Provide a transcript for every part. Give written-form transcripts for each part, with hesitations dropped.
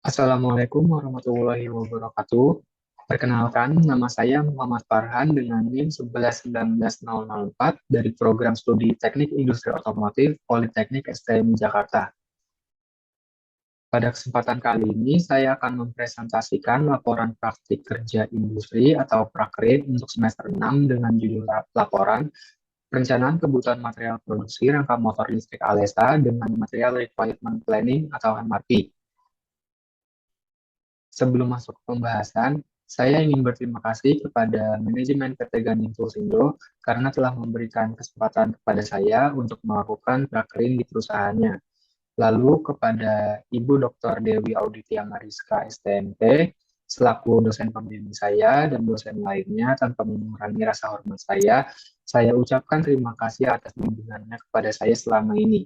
Assalamualaikum warahmatullahi wabarakatuh. Perkenalkan, nama saya Muhammad Farhan dengan NIM 1119.004 dari Program Studi Teknik Industri Otomotif Politeknik STM Jakarta. Pada kesempatan kali ini, saya akan mempresentasikan laporan praktik kerja industri atau Prakrit untuk semester 6 dengan judul laporan Perencanaan Kebutuhan Material Produksi Rangka Motor Listrik Alesa dengan Material Requirement Planning atau MRP. Sebelum masuk ke pembahasan, saya ingin berterima kasih kepada manajemen PT Ganding Tulsindo karena telah memberikan kesempatan kepada saya untuk melakukan prakerin di perusahaannya. Lalu kepada Ibu Dr. Dewi Auditia Mariska STMT, selaku dosen pembimbing saya dan dosen lainnya tanpa mengurangi rasa hormat saya ucapkan terima kasih atas bimbingannya kepada saya selama ini.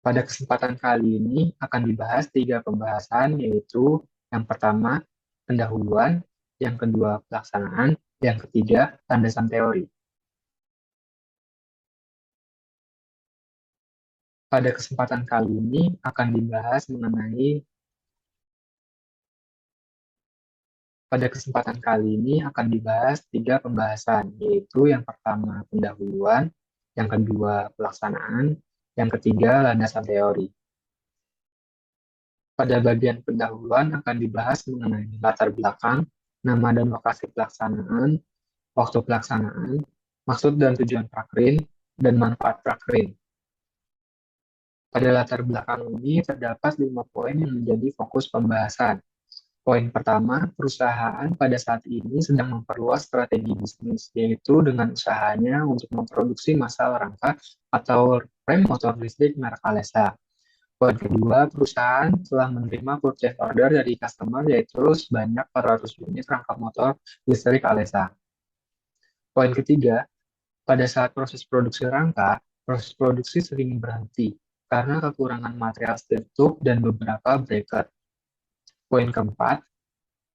Pada kesempatan kali ini akan dibahas 3 pembahasan, yaitu yang pertama, pendahuluan, yang kedua, pelaksanaan, yang ketiga, landasan teori. Pada kesempatan kali ini akan dibahas mengenai Pada kesempatan kali ini akan dibahas 3 pembahasan, yaitu yang pertama, pendahuluan, yang kedua, pelaksanaan, yang ketiga, landasan teori. Pada bagian pendahuluan akan dibahas mengenai latar belakang, nama dan lokasi pelaksanaan, waktu pelaksanaan, maksud dan tujuan prakrin, dan manfaat prakrin. Pada latar belakang ini terdapat 5 poin yang menjadi fokus pembahasan. Poin pertama, perusahaan pada saat ini sedang memperluas strategi bisnis, yaitu dengan usahanya untuk memproduksi massal rangka atau rem motor listrik merek Alesa. Poin kedua, perusahaan telah menerima purchase order dari customer yaitu sebanyak 400 unit rangka motor listrik Alesa. Poin ketiga, pada saat proses produksi rangka, proses produksi sering berhenti karena kekurangan material steel tube dan beberapa breaker. Poin keempat,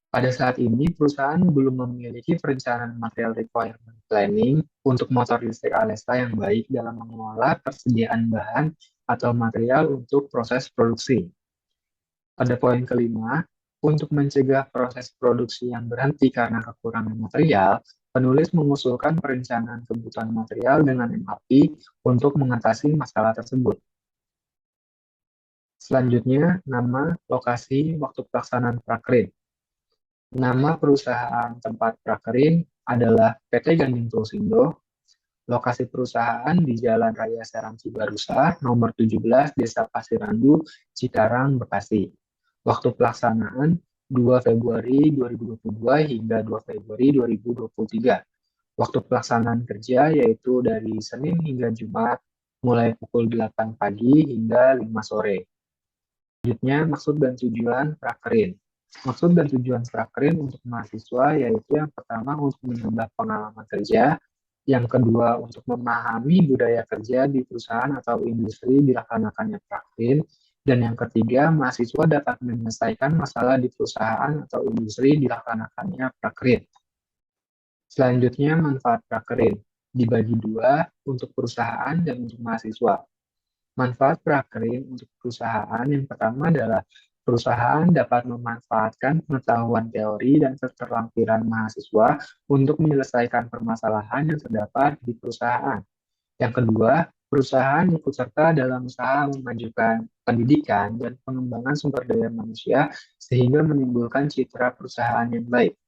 pada saat ini perusahaan belum memiliki perencanaan material requirement planning untuk motor listrik Alesta yang baik dalam mengelola persediaan bahan atau material untuk proses produksi. Pada poin kelima, untuk mencegah proses produksi yang berhenti karena kekurangan material, penulis mengusulkan perencanaan kebutuhan material dengan MRP untuk mengatasi masalah tersebut. Selanjutnya, nama, lokasi, waktu pelaksanaan prakrin. Nama perusahaan tempat prakerin adalah PT Ganding Tulsindo. Lokasi perusahaan di Jalan Raya Serang Cibarusa, nomor 17, Desa Pasirandu, Cikarang, Bekasi. Waktu pelaksanaan 2 Februari 2022 hingga 2 Februari 2023. Waktu pelaksanaan kerja yaitu dari Senin hingga Jumat, mulai pukul 8 pagi hingga 5 sore. Selanjutnya, maksud dan tujuan prakerin. Maksud dan tujuan prakerin untuk mahasiswa yaitu yang pertama untuk menambah pengalaman kerja, yang kedua untuk memahami budaya kerja di perusahaan atau industri dilaksanakannya prakerin, dan yang ketiga mahasiswa dapat menyelesaikan masalah di perusahaan atau industri dilaksanakannya prakerin. Selanjutnya manfaat prakerin dibagi 2 untuk perusahaan dan untuk mahasiswa. Manfaat prakerin untuk perusahaan yang pertama adalah perusahaan dapat memanfaatkan pengetahuan teori dan keterampilan mahasiswa untuk menyelesaikan permasalahan yang terdapat di perusahaan. Yang kedua, perusahaan ikut serta dalam usaha memajukan pendidikan dan pengembangan sumber daya manusia sehingga menimbulkan citra perusahaan yang baik.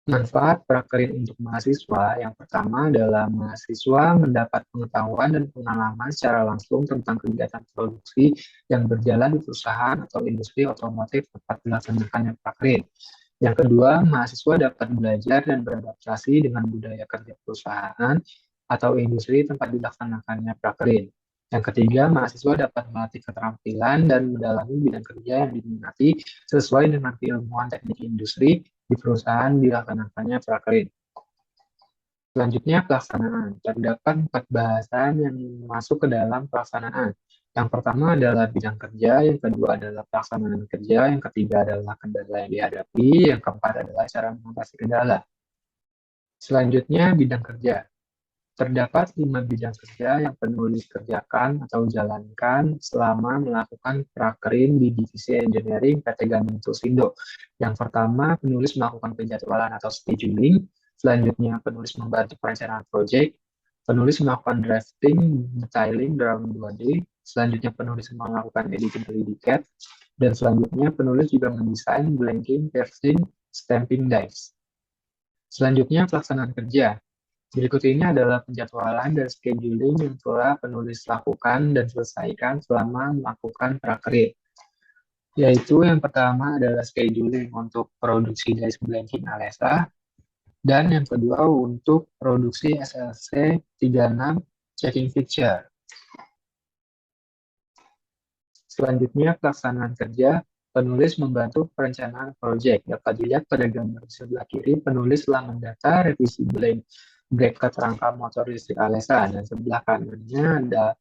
Manfaat prakerin untuk mahasiswa yang pertama adalah mahasiswa mendapat pengetahuan dan pengalaman secara langsung tentang kegiatan produksi yang berjalan di perusahaan atau industri otomotif tempat dilaksanakannya prakerin. Yang kedua, mahasiswa dapat belajar dan beradaptasi dengan budaya kerja perusahaan atau industri tempat dilaksanakannya prakerin. Yang ketiga, mahasiswa dapat melatih keterampilan dan mendalami bidang kerja yang diminati sesuai dengan keilmuan teknik industri di perusahaan dilaksanakannya prakerin. Selanjutnya pelaksanaan. Terdapat 4 bahasan yang masuk ke dalam pelaksanaan. Yang pertama adalah bidang kerja, yang kedua adalah pelaksanaan kerja, yang ketiga adalah kendala yang dihadapi, yang keempat adalah cara mengatasi kendala. Selanjutnya bidang kerja. Terdapat 5 bidang kerja yang penulis kerjakan atau jalankan selama melakukan prakerin di Divisi Engineering PT Gandum Tusindo. Yang pertama, penulis melakukan penjadwalan atau scheduling. Selanjutnya, penulis membantu perencanaan proyek. Penulis melakukan drafting, detailing, drawing 2D. Selanjutnya, penulis melakukan editing 3D CAD. Dan selanjutnya, penulis juga mendesain, blanking, piercing, stamping dies. Selanjutnya, pelaksanaan kerja. Berikut ini adalah penjadwalan dan scheduling yang telah penulis lakukan dan selesaikan selama melakukan prakerin. Yaitu yang pertama adalah scheduling untuk produksi dice blanking Alesa, dan yang kedua untuk produksi SLC 36 checking fixture. Selanjutnya, pelaksanaan kerja. Penulis membantu perencanaan proyek. Dapat dilihat pada gambar di sebelah kiri, penulis telah mendata revisi bracket rangka motor listrik Alesa, dan sebelah kanannya ada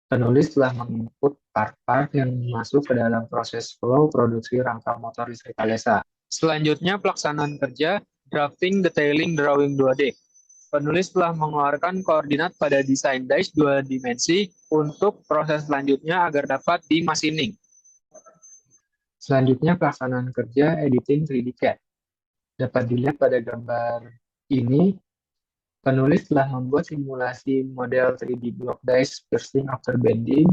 penulis telah menginput part-part yang masuk ke dalam proses flow produksi rangka motor listrik Alesa. Selanjutnya, pelaksanaan kerja, drafting, detailing, drawing 2D. Penulis telah mengeluarkan koordinat pada desain dice 2 dimensi untuk proses selanjutnya agar dapat dimachining. Selanjutnya, pelaksanaan kerja editing 3D CAD. Dapat dilihat pada gambar ini, penulis telah membuat simulasi model 3D block dice piercing after bending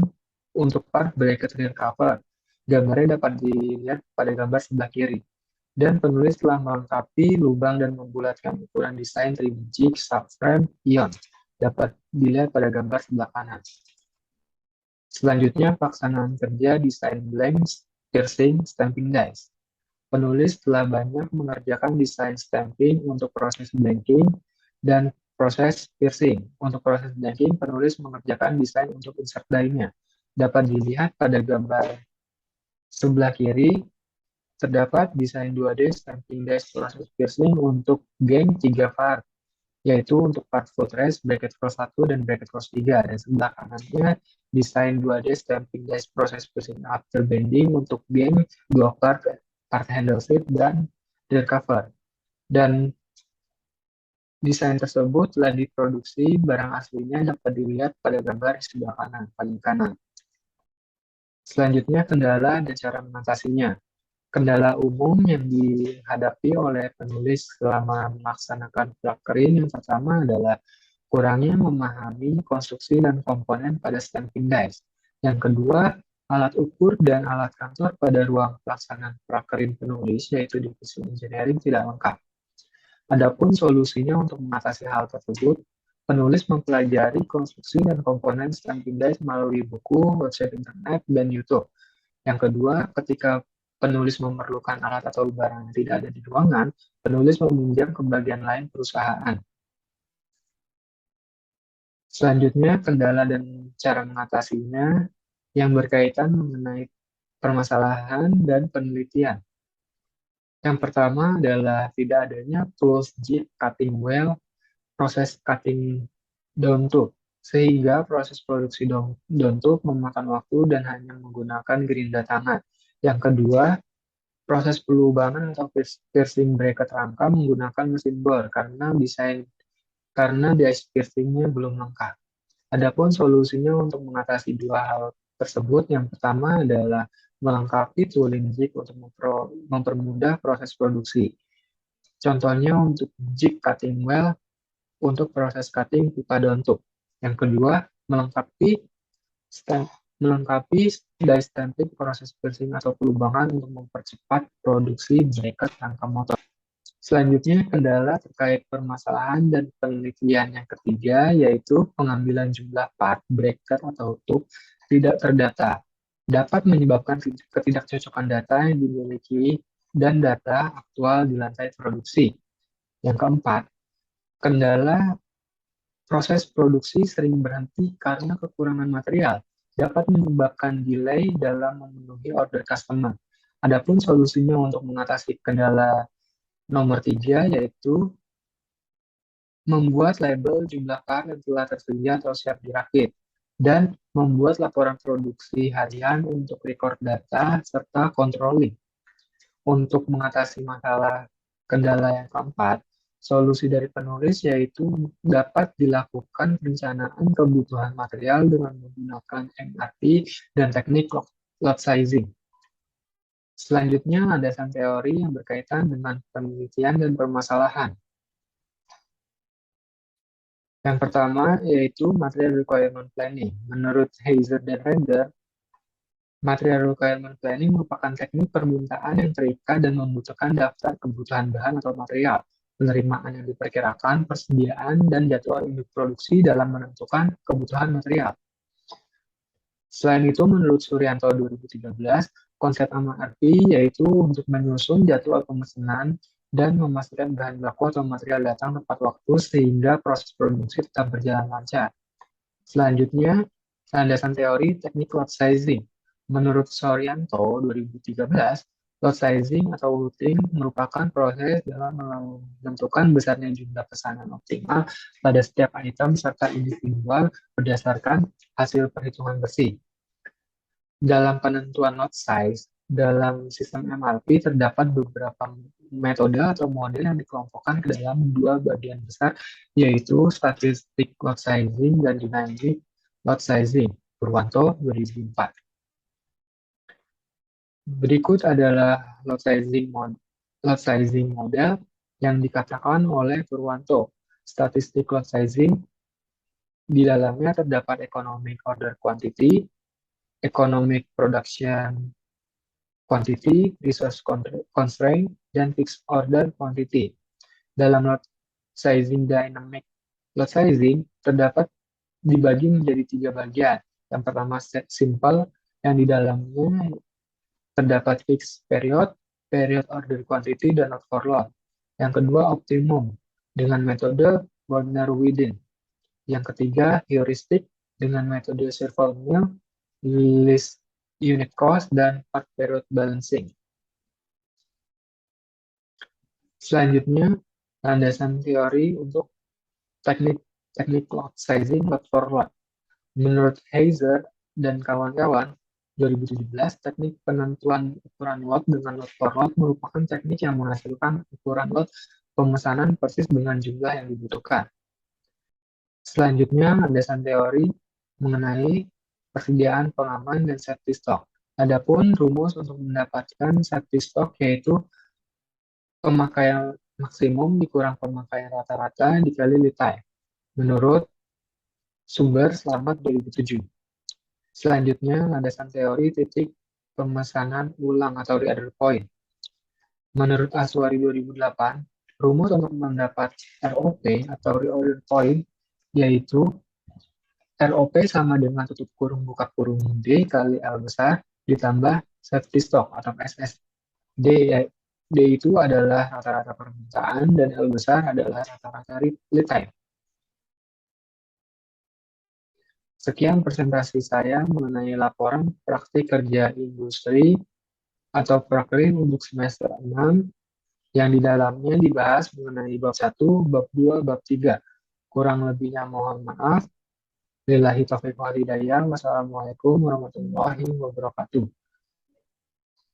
untuk part bracket rear cover. Gambarnya dapat dilihat pada gambar sebelah kiri. Dan penulis telah melengkapi lubang dan membulatkan ukuran desain 3D jig subframe ion. Dapat dilihat pada gambar sebelah kanan. Selanjutnya, pelaksanaan kerja desain blanks, piercing, stamping dies. Penulis telah banyak mengerjakan desain stamping untuk proses blanking dan proses piercing. Untuk proses blanking, penulis mengerjakan desain untuk insert die-nya. Dapat dilihat pada gambar sebelah kiri, terdapat desain 2D stamping dies proses piercing untuk gang 3 part, yaitu untuk part footrest, bracket cross 1, dan bracket cross 3. Dan sebelah kanannya, desain 2D stamping dies proses piercing after bending untuk gang 2 part handle seat, dan rear cover. Dan desain tersebut telah diproduksi, barang aslinya dapat dilihat pada gambar di sebelah kanan, paling kanan. Selanjutnya, kendala dan cara mengatasinya. Kendala umum yang dihadapi oleh penulis selama melaksanakan prakerin yang pertama adalah kurangnya memahami konstruksi dan komponen pada stamping dies. Yang kedua, alat ukur dan alat kantor pada ruang pelaksanaan prakerin penulis, yaitu divisi engineering, tidak lengkap. Adapun solusinya untuk mengatasi hal tersebut, penulis mempelajari konstruksi dan komponen stamping dies melalui buku, website internet, dan YouTube. Yang kedua, ketika penulis memerlukan alat atau barang yang tidak ada di ruangan, penulis meminjam ke bagian lain perusahaan. Selanjutnya, kendala dan cara mengatasinya yang berkaitan mengenai permasalahan dan penelitian. Yang pertama adalah tidak adanya tools jig cutting wheel, proses cutting down tube, sehingga proses produksi down tube memakan waktu dan hanya menggunakan gerinda tangan. Yang kedua, proses pelubangan atau piercing bracket rangka menggunakan mesin bor karena dice piercingnya belum lengkap. Adapun solusinya untuk mengatasi dua hal tersebut, yang pertama adalah melengkapi tooling jig untuk mempermudah proses produksi. Contohnya untuk jig cutting wheel untuk proses cutting pipa down tube. Yang kedua, melengkapi die stamping proses piercing atau pelubangan untuk mempercepat produksi bracket rangka motor. Selanjutnya, kendala terkait permasalahan dan penelitian yang ketiga, yaitu pengambilan jumlah part, bracket, atau tube tidak terdata. Dapat menyebabkan ketidakcocokan data yang dimiliki dan data aktual di lantai produksi. Yang keempat, kendala proses produksi sering berhenti karena kekurangan material. Dapat menyebabkan delay dalam memenuhi order customer. Adapun solusinya untuk mengatasi kendala nomor 3, yaitu membuat label jumlah part yang telah tersedia atau siap dirakit, dan membuat laporan produksi harian untuk record data serta controlling. Untuk mengatasi masalah kendala yang keempat, Solusi dari penulis yaitu dapat dilakukan perencanaan kebutuhan material dengan menggunakan MRP dan teknik lot sizing. Selanjutnya, landasan teori yang berkaitan dengan penelitian dan permasalahan. Yang pertama yaitu Material Requirement Planning. Menurut Heiser dan Render, Material Requirement Planning merupakan teknik permintaan yang terikat dan membutuhkan daftar kebutuhan bahan atau material, penerimaan yang diperkirakan, persediaan, dan jadwal unit produksi dalam menentukan kebutuhan material. Selain itu, menurut Suryanto 2013, konsep MRP yaitu untuk menyusun jadwal pemesanan dan memastikan bahan baku atau material datang tepat waktu sehingga proses produksi tetap berjalan lancar. Selanjutnya, landasan teori teknik lot sizing. Menurut Suryanto 2013, lot sizing atau routing merupakan proses dalam menentukan besarnya jumlah pesanan optimal pada setiap item serta individual berdasarkan hasil perhitungan bersih. Dalam penentuan lot size, dalam sistem MRP terdapat beberapa metode atau model yang dikelompokkan ke dalam dua bagian besar, yaitu statistik lot sizing dan dynamic lot sizing. Purwanto 2004. Berikut adalah lot sizing model yang dikatakan oleh Purwanto. Statistik lot sizing di dalamnya terdapat economic order quantity, economic production quantity, resource constraint, dan fixed order quantity. Dalam lot sizing dynamic lot sizing terdapat dibagi menjadi tiga bagian. Yang pertama set simple, yang di dalamnya terdapat fixed period, period order quantity, dan not for lot. Yang kedua optimum, dengan metode Warner Within. Yang ketiga heuristic, dengan metode Serval Mill, list unit cost, dan part period balancing. Selanjutnya, landasan teori untuk teknik lot sizing, lot for lot. Menurut Heiser dan kawan-kawan, 2017, teknik penentuan ukuran lot dengan lot for lot merupakan teknik yang menghasilkan ukuran lot pemesanan persis dengan jumlah yang dibutuhkan. Selanjutnya, landasan teori mengenai persediaan pengaman dan safety stock. Adapun rumus untuk mendapatkan safety stock yaitu pemakaian maksimum dikurang pemakaian rata-rata dikali lead time, menurut sumber Slamet 2007. Selanjutnya, landasan teori titik pemesanan ulang atau reorder point. Menurut Aswari 2008, rumus untuk mendapat ROP atau reorder point yaitu ROP sama dengan tutup kurung buka kurung D kali L besar ditambah safety stock atau SSD. D itu adalah rata-rata permintaan dan L besar adalah rata-rata lead time. Sekian presentasi saya mengenai laporan praktik kerja industri atau Prakrin untuk semester 6 yang di dalamnya dibahas mengenai bab 1, bab 2, bab 3. Kurang lebihnya mohon maaf. Billahi taufiq wal hidayah. Wassalamualaikum warahmatullahi wabarakatuh.